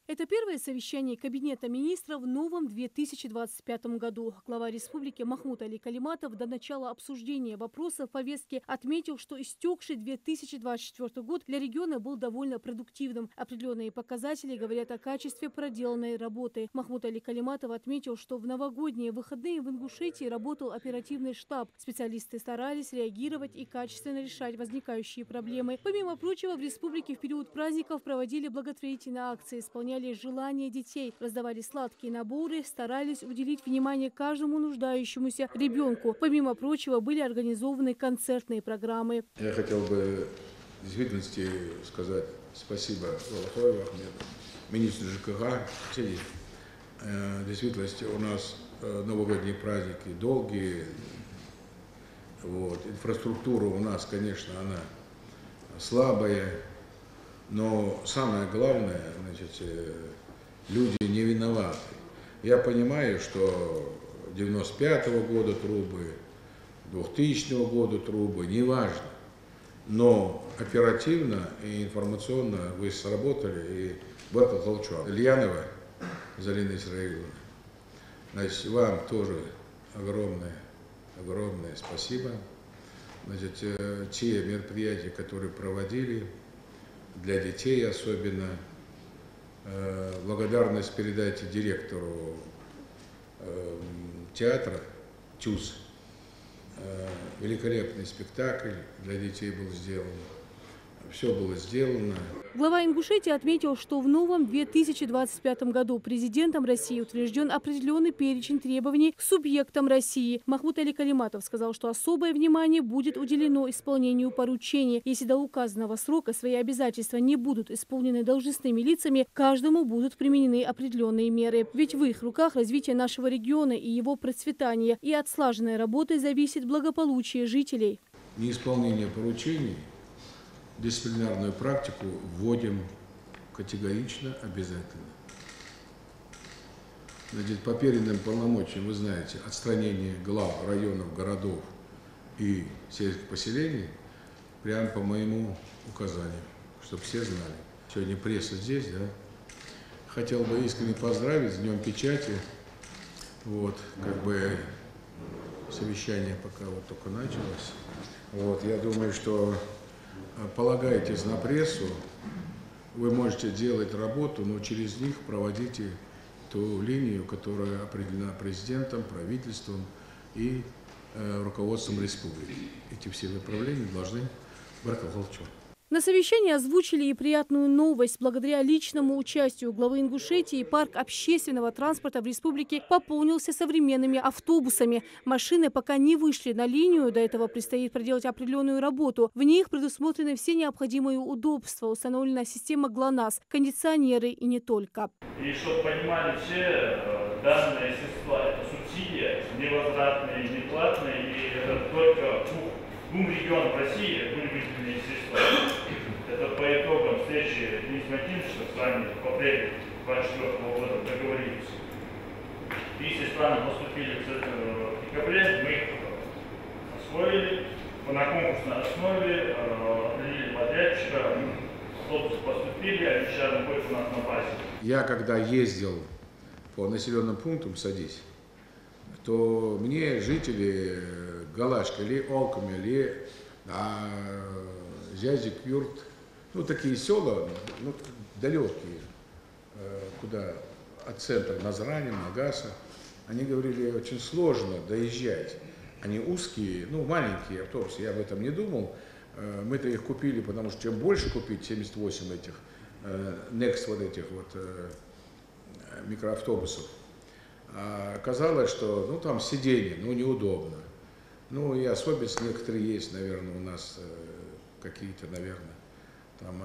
Это первое совещание Кабинета министров в новом 2025 году. Глава республики Махмуд Али Калиматов до начала обсуждения вопросов повестки отметил, что истекший 2024 год для региона был довольно продуктивным. Определенные показатели говорят о качестве проделанной работы. Махмуд Али Калиматов отметил, что в новогодние выходные в Ингушетии работал оперативный штаб. Специалисты старались реагировать и качественно решать возникающие проблемы. Помимо прочего, в республике в период праздников проводили благотворительные акции, исполняли желания детей, раздавали сладкие наборы, старались уделить внимание каждому нуждающемуся ребенку. Помимо прочего, были организованы концертные программы. Я хотел бы в действительности сказать спасибо Волохоеву Ахмеду, министру ЖКХ. В действительности у нас новогодние праздники долгие. Инфраструктура у нас, конечно, она слабая. Но самое главное, люди не виноваты. Я понимаю, что 95-го года трубы, 2000-го года трубы, неважно. Но оперативно и информационно вы сработали, и Барка Толчуан, Ильянова Залина Исраиловна, вам тоже огромное спасибо. Те мероприятия, которые проводили, для детей особенно. Благодарность передайте директору театра ТЮЗ. Великолепный спектакль для детей был сделан. Все было сделано. Глава Ингушетии отметил, что в новом 2025 году президентом России утвержден определенный перечень требований к субъектам России. Махмуд Али Калиматов сказал, что особое внимание будет уделено исполнению поручений. Если до указанного срока свои обязательства не будут исполнены должностными лицами, каждому будут применены определенные меры. Ведь в их руках развитие нашего региона и его процветание. И от слаженной работы зависит благополучие жителей. Неисполнение поручений дисциплинарную практику вводим категорично, обязательно. По переданным полномочиям, вы знаете, отстранение глав районов, городов и сельских поселений прямо по моему указанию, чтобы все знали. Сегодня пресса здесь, да? Хотел бы искренне поздравить с Днем печати. Совещание пока только началось. Я думаю, что полагайтесь на прессу, вы можете делать работу, но через них проводите ту линию, которая определена президентом, правительством и руководством республики. Эти все направления должны Баркалхалчу. На совещании озвучили и приятную новость. Благодаря личному участию главы Ингушетии парк общественного транспорта в республике пополнился современными автобусами. Машины пока не вышли на линию, до этого предстоит проделать определенную работу. В них предусмотрены все необходимые удобства, установлена система ГЛОНАСС, кондиционеры и не только. И чтобы понимали все, данные средства – это субсидия, невозвратные, неплатные, и это только двум регионам России были выделены средства. Это по итогам встречи Дениса Макинча с вами в апреле 2024 года договорились. Если страны поступили в декабре, мы их освоили, на конкурсной основе определили подрядчика, автобусы поступили, а вещи находятся у нас на базе. Я когда ездил по населенным пунктам, то мне жители Галашка, ли Олками, ли Зязик, Юрт, такие села, далекие, куда от центра Назрани, Магаса, они говорили, очень сложно доезжать. Они узкие, маленькие автобусы, я об этом не думал. Мы-то их купили, потому что чем больше купить, 78 этих Next микроавтобусов, оказалось, что там сиденье, неудобно. И особенности некоторые есть, наверное, у нас какие-то, наверное, там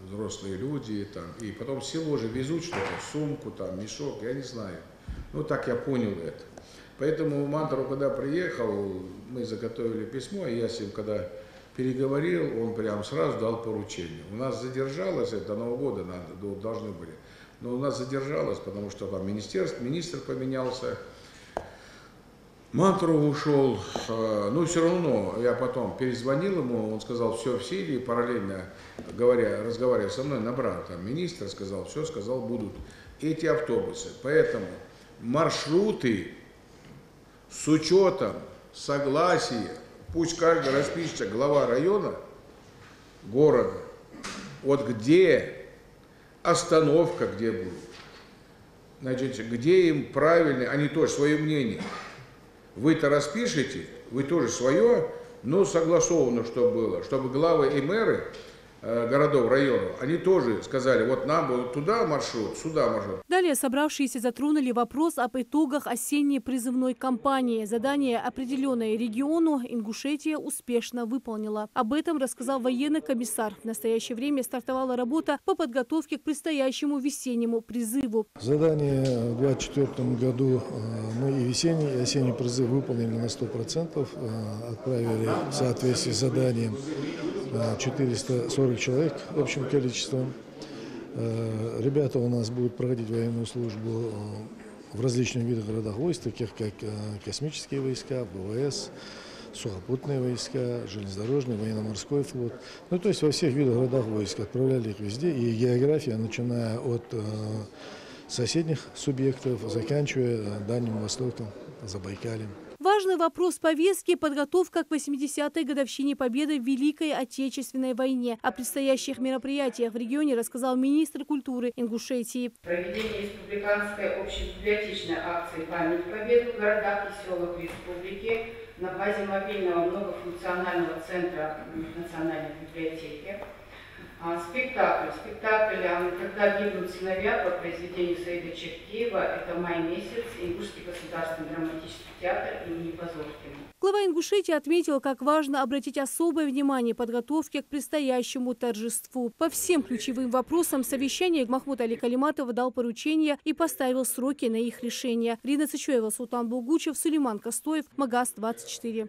взрослые люди, и потом в село же везут что-то, сумку, мешок, я не знаю. Так я понял это. Поэтому Мантру, когда приехал, мы заготовили письмо, и я с ним, когда переговорил, он прям сразу дал поручение. У нас задержалось, до Нового года должны были, но у нас задержалось, потому что там министр поменялся, Мантуров ушел, ну все равно я потом перезвонил ему, он сказал, все в силе, и параллельно разговаривая со мной, набрал там министра, сказал, все, сказал, будут эти автобусы. Поэтому маршруты с учетом согласия, пусть каждый распишется, глава района, города, вот где остановка, где будет, значит, где им правильно, они тоже свое мнение. Вы-то распишите, вы тоже свое, но согласовано, чтобы было, чтобы главы и мэры городов, районов, они тоже сказали, вот нам будет туда маршрут, сюда маршрут. Далее собравшиеся затронули вопрос об итогах осенней призывной кампании. Задание, определенное региону, Ингушетия успешно выполнила. Об этом рассказал военный комиссар. В настоящее время стартовала работа по подготовке к предстоящему весеннему призыву. Задание в 2024 году мы и весенний, и осенний призыв выполнили на 100%. Отправили в соответствии с заданием 440 человек общим количеством. Ребята у нас будут проходить военную службу в различных видах городах войск, таких как космические войска, ВВС, сухопутные войска, железнодорожный, военно-морской флот. Ну, то есть во всех видах городах войск отправляли их везде. И география, начиная от соседних субъектов, заканчивая Дальним Востоком, Забайкальем. Важный вопрос повестки – подготовка к 80-й годовщине победы в Великой Отечественной войне. О предстоящих мероприятиях в регионе рассказал министр культуры Ингушетии. Проведение республиканской общебиблиотечной акции «Память Победы» в городах и селах республики на базе мобильного многофункционального центра Национальной библиотеки. Спектакль «Когда гибнут сыновья» по произведению Саида Черкеева. Это май месяц. Ингушский государственный драматический театр имени Позоркина. Глава Ингушетии отметил, как важно обратить особое внимание подготовке к предстоящему торжеству. По всем ключевым вопросам совещания Махмуд Али Калиматов дал поручения и поставил сроки на их решение. Рина Цычуева, Султан Булгучев, Сулейман Костоев, Магаз 24.